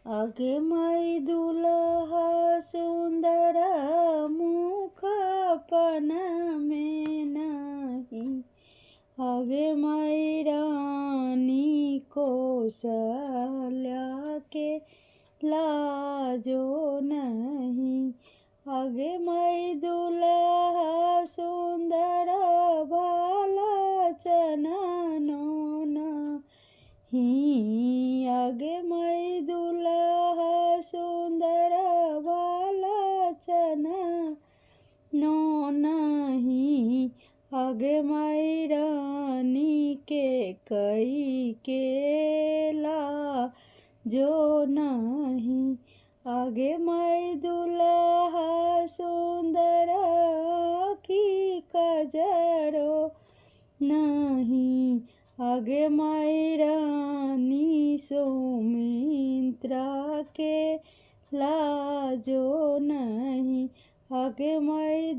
आगे माई दुल्हा सुंदर मुख अपन में नहीं, आगे माई रानी कौशल्या के लाजो नहीं, आगे माई दुल्हा सुंदर भाला चननो नहीं, आगे माई दुल्हा सुंदर भाला चननो नहीं, आगे माई रानी के कई के लाजो नहीं, आगे माई दुल्हा सुंदर की कजरो नहीं, आगे माई रानी सौमित्रा के लाजो नहीं, आगे माई